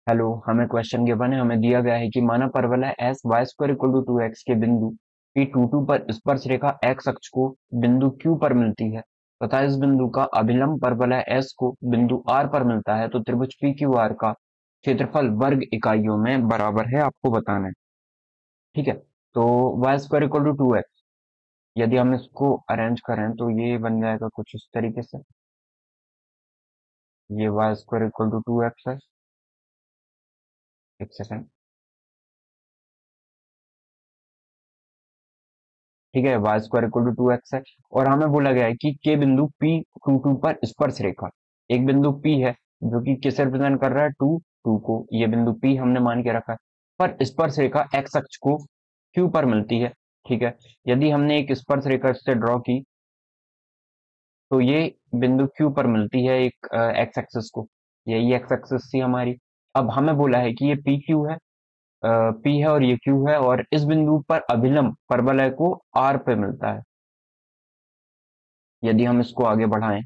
Hello, हमें question given है। हमें दिया गया है कि माना परवलय S y square equal to 2x के बिंदु पी टू टू पर स्पर्श रेखा एक्स अक्ष को बिंदु क्यू पर मिलती है तथा इस बिंदु का अभिलंब परवलय एस को बिंदु आर पर मिलता है, तो त्रिभुज पी क्यू आर का क्षेत्रफल वर्ग इकाइयों में बराबर है, आपको बताना है। ठीक है। तो Y square equal to 2x, यदि हम इसको अरेंज करें तो ये बन जाएगा कुछ इस तरीके से। ये Y square equal to 2x है। एक सेकेंड। ठीक है, Y square equal to 2x है। और हमें बोला गया है कि के बिंदु पी टू टू पर स्पर्श रेखा, एक बिंदु पी है जो कि किसे रिप्रेजेंट कर रहा है, टू टू को। ये बिंदु पी हमने मान के रखा है, पर स्पर्श रेखा एक्स अक्ष को क्यू पर मिलती है। ठीक है। यदि हमने एक स्पर्श रेखा इससे ड्रॉ की तो ये बिंदु क्यू पर मिलती है एक एक्स एक्सिस को। यही एक्स एक्सिस थी हमारी। अब हमें बोला है कि ये पी क्यू है, पी है और ये क्यू है, और इस बिंदु पर अभिलंब परवलय को आर पे मिलता है। यदि हम इसको आगे बढ़ाएं,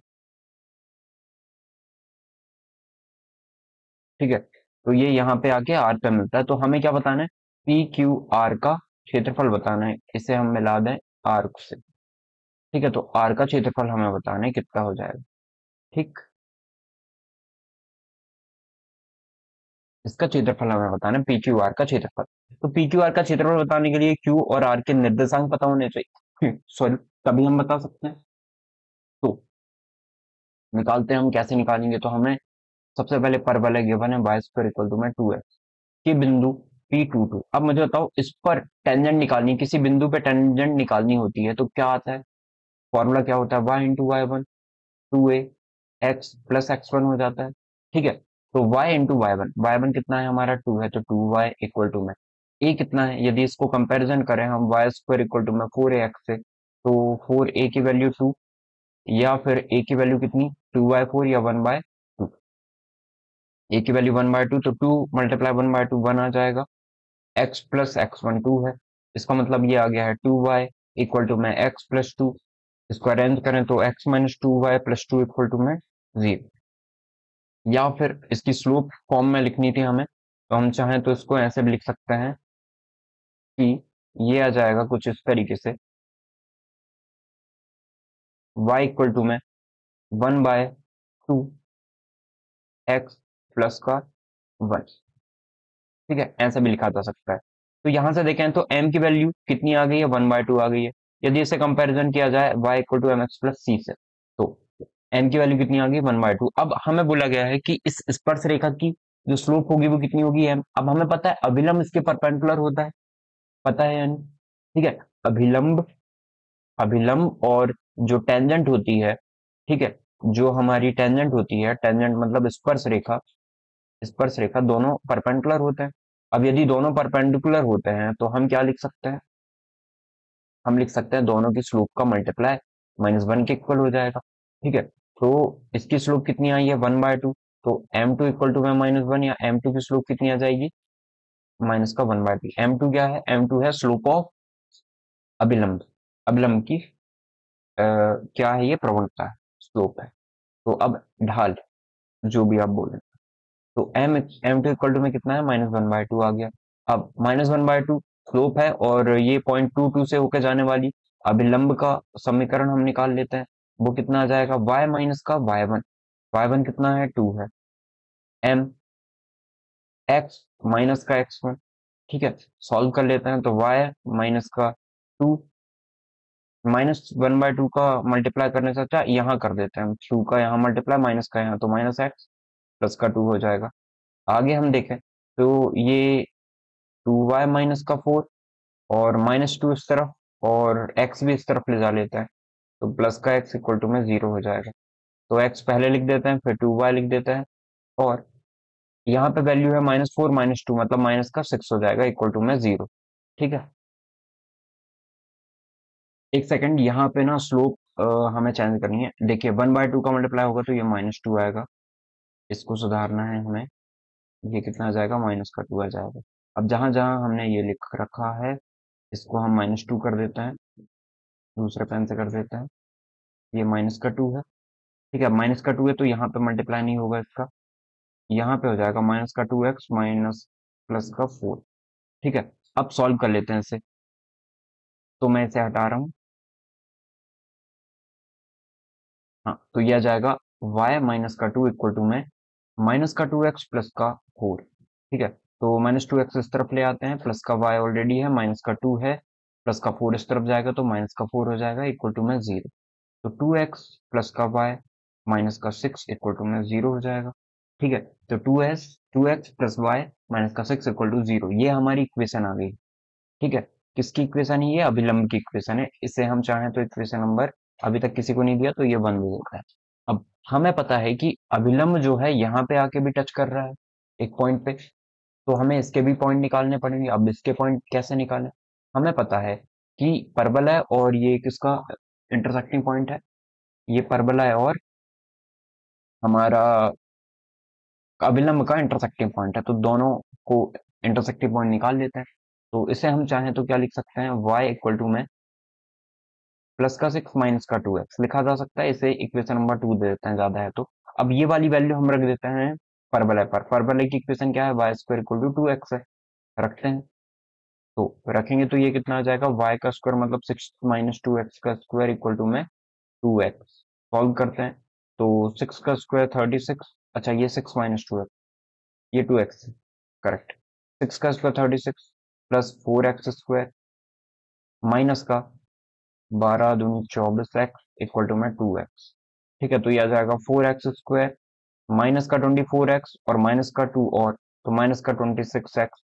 ठीक है, तो ये यहाँ पे आके आर पे मिलता है। तो हमें क्या बताना है, पी क्यू आर का क्षेत्रफल बताना है। इसे हम मिला दें आर से। ठीक है, तो आर का क्षेत्रफल हमें बताना है कितना हो जाएगा। ठीक। इसका क्षेत्रफल हमें बताना है, पी क्यू आर का क्षेत्रफल। तो पी क्यू आर का क्षेत्रफल बताने के लिए क्यू और आर के निर्देशांक पता होने चाहिए। सॉरी, तभी हम बता सकते हैं। तो निकालते हैं हम। कैसे निकालेंगे, तो हमें सबसे पहले परवलय गिवन है वाई स्क्वायर इक्वल टू में 2x के बिंदु पी टू टू। अब मुझे बताओ, इस पर टेंजेंट निकालनी, किसी बिंदु पे टेंजेंट निकालनी होती है तो क्या आता है, फॉर्मूला क्या होता है, y into y one, two a x plus x one हो जाता है। ठीक है। तो वाई इंटू वाई वन कितना है हमारा, टू है, तो टू वाई इक्वल टू में ए कितना है। यदि इसको कंपैरिजन करें हम वाई स्क्वायर इक्वल टू में फोर ए एक्स से, तो फोर ए की वैल्यू टू, या फिर ए की वैल्यू कितनी, टू बाय फोर या वन बाय टू। ए की वैल्यू वन बाय टू, तो two multiply one by two one आ जाएगा। X plus x one two है। इसका मतलब ये आ गया है टू वाई इक्वल टू में एक्स प्लस टू। इसको अरेंज करें तो X minus two Y plus two equal to में जीरो। या फिर इसकी स्लोप फॉर्म में लिखनी थी हमें, तो हम चाहें तो इसको ऐसे भी लिख सकते हैं कि ये आ जाएगा कुछ इस तरीके से, y इक्वल टू में one by to x plus का वन। ठीक है, ऐसे भी लिखा जा सकता है। तो यहां से देखें तो m की वैल्यू कितनी आ गई है, वन बाय टू आ गई है। यदि इसे कंपैरिजन किया जाए y equal to M X plus C से, तो m की वैल्यू कितनी आ गई, वन बाय टू। अब हमें बोला गया है कि इस स्पर्श रेखा की जो स्लोप होगी वो कितनी होगी, m। अब हमें पता है अभिलंब इसके परपेंडिकुलर होता है, पता है यानी। ठीक है। अभिलंब, अभिलंब और जो टेंजेंट होती है, ठीक है, जो हमारी टेंजेंट होती है, टेंजेंट मतलब स्पर्श रेखा, स्पर्श रेखा दोनों परपेंडिकुलर होते हैं। अब यदि दोनों परपेंडिकुलर होते हैं तो हम क्या लिख सकते हैं, हम लिख सकते हैं दोनों की स्लोप का मल्टीप्लाई माइनस वन के इक्वल हो जाएगा। ठीक है। तो इसकी स्लोप कितनी आई है, वन बाय टू। तो एम टू इक्वल टू में माइनस वन, या एम टू की स्लोप कितनी आ जाएगी, माइनस का one by two. M two क्या है, एम टू है स्लोप ऑफ अभिलंब, अभिलंब की क्या है, ये प्रवणता है, स्लोप है। तो अब ढाल, जो भी आप बोले, तो एम टू इक्वल टू में कितना है, माइनस वन बाय टू आ गया। अब minus one by to slope है, और ये पॉइंट टू टू से होकर जाने वाली अभिलंब का समीकरण हम निकाल लेते हैं। वो कितना आ जाएगा, y माइनस का y1। y1 कितना है, टू है। m x माइनस का x1। ठीक है। सॉल्व कर लेते हैं तो y माइनस का two, minus one by two का मल्टीप्लाई करने से अच्छा यहाँ कर देते हैं, टू का यहाँ मल्टीप्लाई, माइनस का यहाँ, तो माइनस एक्स प्लस का टू हो जाएगा। आगे हम देखें तो ये टू वाई माइनस का फोर, और माइनस टू इस तरफ, और एक्स भी इस तरफ ले जा लेते हैं, तो प्लस का एक्स इक्वल टू में जीरो हो जाएगा। तो एक्स पहले लिख देते हैं, फिर टू वाई लिख देते हैं, और यहाँ पे वैल्यू है माइनस फोर माइनस टू, मतलब माइनस का सिक्स हो जाएगा इक्वल टू में जीरो। ठीक है। एक सेकंड, यहाँ पे ना स्लोप हमें चेंज करनी है। देखिए वन बाय टू का मल्टीप्लाई होगा तो ये माइनस टू आएगा, इसको सुधारना है हमें। ये कितना आ जाएगा, माइनस का टू आ जाएगा। अब जहां जहां हमने ये लिख रखा है, इसको हम माइनस टू कर देते हैं, दूसरे पेन से कर देते हैं। ये माइनस का टू है। ठीक है, माइनस का टू है तो यहाँ पे मल्टीप्लाई नहीं होगा इसका, यहाँ पे हो जाएगा माइनस का 2x माइनस प्लस का 4। ठीक है, अब सॉल्व कर लेते हैं इसे। तो मैं इसे हटा रहा हूँ। हाँ, तो यह आ जाएगा y माइनस का 2 इक्वल टू में माइनस का 2x प्लस का 4। ठीक है, तो माइनस 2x इस तरफ ले आते हैं, प्लस का y ऑलरेडी है, माइनस का 2 है, प्लस का 4 इस तरफ जाएगा तो माइनस का 4 हो जाएगा इक्वल टू में 0। तो 2x प्लस का y माइनस का 6 इक्वल टू में 0 हो जाएगा। ठीक है, तो 2x प्लस y माइनस का 6 इक्वल टू 0, ये हमारी इक्वेशन आ गई। ठीक है, किसकी इक्वेशन है? ये अभिलंब की इक्वेशन है। इसे हम चाहें तो इक्वेशन नंबर, अभी तक किसी को नहीं दिया तो ये 1 दे देता है। अब हमें पता है कि अभिलंब जो है यहाँ पे आके भी टच कर रहा है एक पॉइंट पे, तो हमें इसके भी पॉइंट निकालने पड़ेंगे। अब इसके पॉइंट कैसे निकालें? हमें पता है कि परबल है और ये किसका इंटरसेक्टिंग पॉइंट है? ये परबल है और हमारा अभिलंब का इंटरसेक्टिंग पॉइंट है, तो दोनों को इंटरसेक्टिंग पॉइंट निकाल लेते हैं। तो इसे हम चाहें तो क्या लिख सकते हैं? y इक्वल टू में प्लस का 6 माइनस का 2x लिखा जा सकता है। इसे इक्वेशन नंबर 2 दे देते हैं ज्यादा है तो। अब ये वाली वैल्यू हम रख देते हैं परबल है पर। परबल की इक्वेशन क्या है? Y square equal to 2x है, रखते हैं। तो रखेंगे तो ये कितना आ जाएगा? y का स्क्वायर मतलब 6 माइनस 2x का स्क्वायर इक्वल टू में 2x। सॉल्व करते हैं तो 6 का स्क्वायर 36। अच्छा, ये 6 माइनस 2x, ये 2x, करेक्ट। 6 का square 36 plus 4x square minus का 12 दूनी 24x इक्वल टू में 2x। ठीक है, तो ये आ जाएगा 4x स्क्वायर माइनस का 24x और माइनस का 2 और तो माइनस का 26x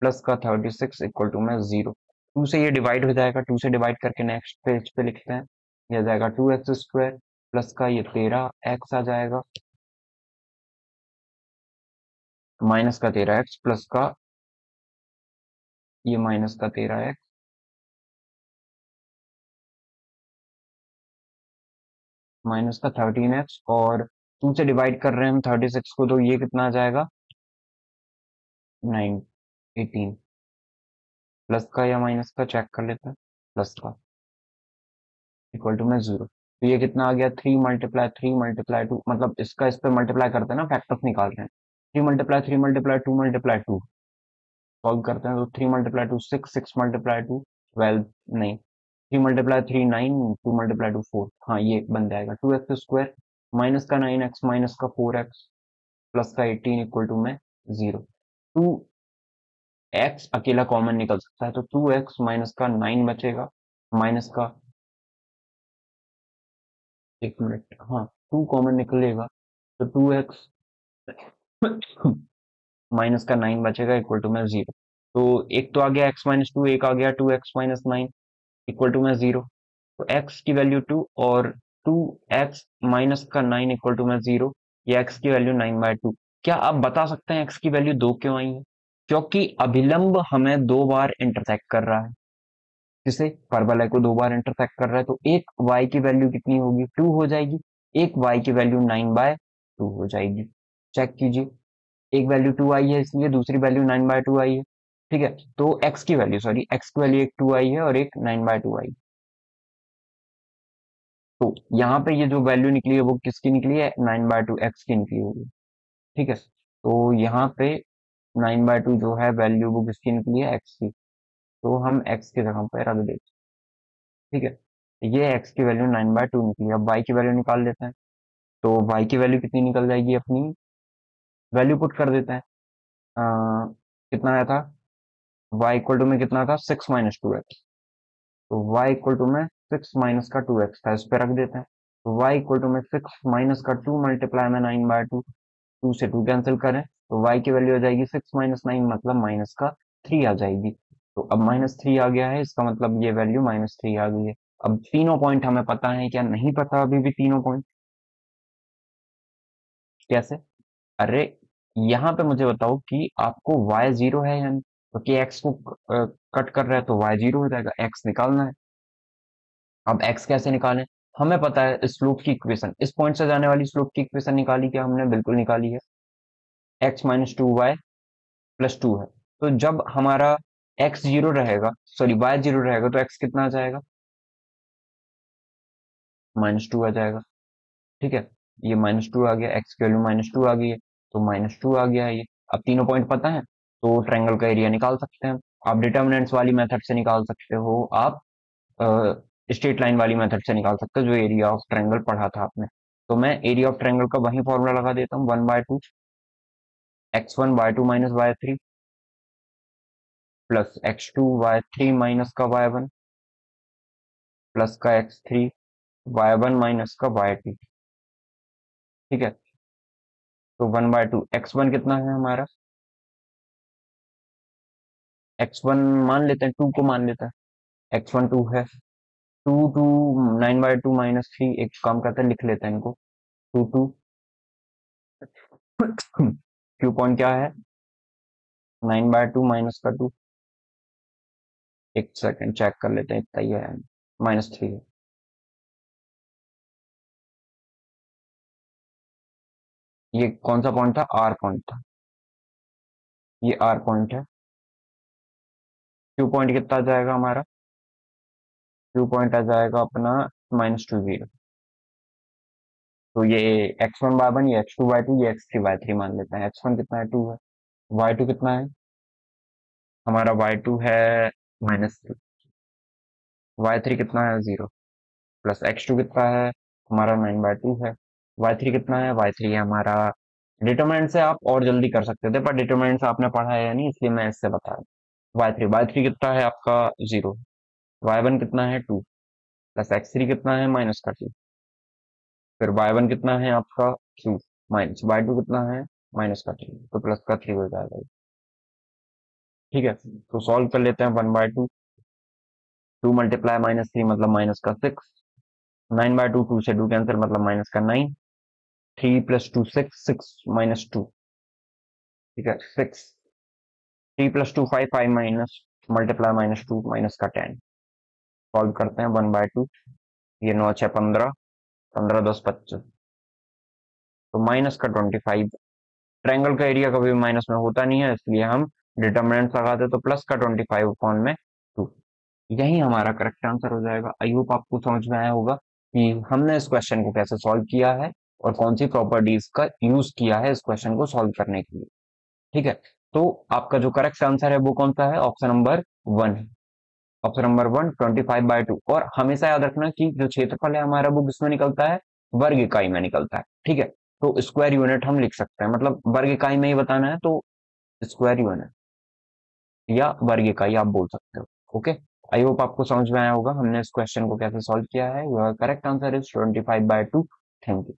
प्लस का 36 इक्वल टू में 0। 2 से ये डिवाइड हो जाएगा, 2 से डिवाइड करके नेक्स्ट पेज पे लिखते हैं। ये आ जाएगा 2x स्क्वायर प्लस का ये 13x आ जाएगा माइनस का 13x प्लस का ये माइनस का 13x माइनस का 13x और 2 से डिवाइड कर रहे हैं हम 36 को, तो ये कितना आ जाएगा? 9 18 प्लस का या माइनस का चेक कर लेते हैं। प्लस का इक्वल टू में 0। तो ये कितना आ गया? 3 × 3 × 2 मतलब इसका इस पे मल्टीप्लाई करते हैं ना, फैक्टर्स निकाल रहे हैं। 3 × 3 × 2 × 2 सॉल्व करते हैं तो 3 × 2 6 6 × 2 12 नहीं, 3 × 3 9 2 × 2 4। हाँ, ये बन जाएगा 2x स्क्वायर माइनस का 9x माइनस का 4x प्लस का 18 इक्वल टू में 0। 2x अकेला कॉमन निकल सकता है तो 2x माइनस का 9 बचेगा माइनस का, एक मिनट, हाँ 2 कॉमन निकलेगा तो 2x माइनस का 9 बचेगा इक्वल टू में 0। तो एक तो आ गया x-2, एक आ गया 2x-9 इक्वल टू में 0। तो x की वैल्यू 2 और 2x माइनस का 9 इक्वल टू में 0, ये x की वैल्यू 9/2। क्या आप बता सकते हैं x की वैल्यू 2 क्यों आई है? क्योंकि अभिलंब हमें 2 बार इंटरसेक्ट कर रहा है, जिसे परवलय को 2 बार इंटरसेक्ट कर रहा है, तो एक y की वैल्यू कितनी होगी? 2 हो जाएगी। एक y की वैल्यू 9/2 हो जाएगी। चेक कीजिए, एक वैल्यू 2 आई है इसलिए दूसरी वैल्यू 9/2 आई है। ठीक है, तो x की वैल्यू, सॉरी, x की वैल्यू एक 2 आई है और एक 9/2 आई। तो यहाँ पे ये जो वैल्यू निकली है वो किसकी निकली है? 9/2 x की निकली होगी। ठीक है, तो यहाँ पे 9/2 जो है वैल्यू वो किसकी निकली है? x की। तो हम x की जगह पे रख देते हैं। ठीक है, ये x की वैल्यू 9/2 निकली। अब y की वैल्यू निकाल लेते हैं। तो y की वैल्यू कितनी निकल जाएगी? अपनी वैल्यू पुट कर देते हैं। कितना आया था? y इक्वल टू में कितना था? 6 - 2x। तो y इक्वल टू में 6 माइनस का 2x था, इस पे रख देते हैं। तो y इक्वल टू में 6 माइनस का 2 मल्टीप्लाई में 9/2, 2 से 2 कैंसिल करें तो y की वैल्यू आ जाएगी 6 - 9 मतलब माइनस का 3 आ जाएगी। तो अब -3 आ गया है, इसका मतलब ये वैल्यू -3 आ गई है। अब तीनों पॉइंट हमें पता है क्या? नहीं पता अभी भी तीनों पॉइंट। कैसे? अरे, यहाँ पे मुझे बताओ कि आपको y 0 है या नहीं, क्योंकि x को कट कर रहा है तो y 0 हो जाएगा, x निकालना है। अब x कैसे निकालें? हमें पता है स्लोप की इक्वेशन, इस पॉइंट से जाने वाली स्लोप की इक्वेशन निकाली क्या हमने? बिल्कुल निकाली है। x - 2y + 2 है। तो जब हमारा x 0 रहेगा, सॉरी y 0 रहेगा तो x कितना आ जाएगा? -2 आ जाएगा। ठीक है, ये -2 आ गया, x की वैल्यू -2 आ गई है। तो -2 आ गया है ये। अब तीनों पॉइंट पता है तो ट्रायंगल का एरिया निकाल सकते हैं। आप डिटर्मिनेंट्स वाली मेथड से निकाल सकते हो, आप स्ट्रेट लाइन वाली मेथड से निकाल सकते हो, जो एरिया ऑफ ट्रायंगल पढ़ा था आपने। तो मैं एरिया ऑफ ट्रायंगल का वही फॉर्मूला लगा देता हूँ, 1/2 x1/2 minus y3 plus x2 y3 minus का y1 प्लस का x3 y1 माइनस का y2। ठीक है, तो 1/2 x1 कितना है हमारा, x1 मान लेते हैं, 2 को मान लेते हैं, x1 2 है, 2 9/2 -3, एक काम करते हैं लिख लेते हैं इनको, 2 क्यू पॉइंट क्या है, 9/2 माइनस का 2, एक सेकंड चेक कर लेते हैं, इतना ही है, -3 है। ये कौन सा पॉइंट था, आर पॉइंट था, ये आर पॉइंट है। क्यू पॉइंट कितना आ जाएगा हमारा, क्यू पॉइंट आ जाएगा अपना -2 0। तो ये x1 y1, ये x2 y2, ये x3 y3 मान लेते हैं। x1 कितना है, 2 है, y2 कितना है हमारा, y2 है -3, y3 कितना है 0, प्लस x2 कितना है हमारा 9/2 है, y3 कितना है, y3 है हमारा, डिटरमिनेंट से आप और जल्दी कर सकते थे पर डिटरमिनेंट से आपने पढ़ा है या नहीं, इसलिए मैं इससे बता रहा हूँ। y3 कितना है आपका 0, y1 कितना है 2, प्लस x3 कितना है माइनस का 2, फिर y1 कितना है आपका 2, माइनस y2 कितना है -3, तो प्लस का 3 हो जाएगा। ठीक है, तो सॉल्व कर लेते हैं, 1/2, 2 मल्टीप्लाई -3 मतलब माइनस का 6, 9/2, 2 से 2 कैंसिल मतलब माइनस का 9, 3 + 2 6, 6 - 2, ठीक है 6, 3 + 2 5, 5 माइनस मल्टीप्लाई -2 माइनस का 10। सॉल्व करते हैं, 1/2, ये 9 6 15, 15 10 25, तो माइनस का 25। ट्रायंगल का एरिया कभी माइनस में होता नहीं है, इसलिए हम डिटर्मिनेंट लगाते तो प्लस का 25 अपॉन में 2, यही हमारा करेक्ट आंसर हो जाएगा। आई होप आपको समझ में आया होगा कि हमने इस क्वेश्चन को कैसे सॉल्व किया है और कौन सी प्रॉपर्टीज का यूज किया है इस क्वेश्चन को सॉल्व करने के लिए। ठीक है, तो आपका जो करेक्ट आंसर है वो कौन सा है, ऑप्शन नंबर 1 है। Option number 1 25/2। और हमेशा याद रखना कि जो क्षेत्रफल है हमारा वो किसमें निकलता है, वर्ग इकाई में निकलता है। ठीक है, तो स्क्वायर यूनिट हम लिख सकते हैं, मतलब वर्ग इकाई में ही बताना है तो स्क्वायर यूनिट या वर्ग इकाई आप बोल सकते हो। ओके, आई होप आपको समझ में आया होगा हमने इस क्वेश्चन को कैसे सॉल्व किया है। Your correct answer is 25/2। Thank you.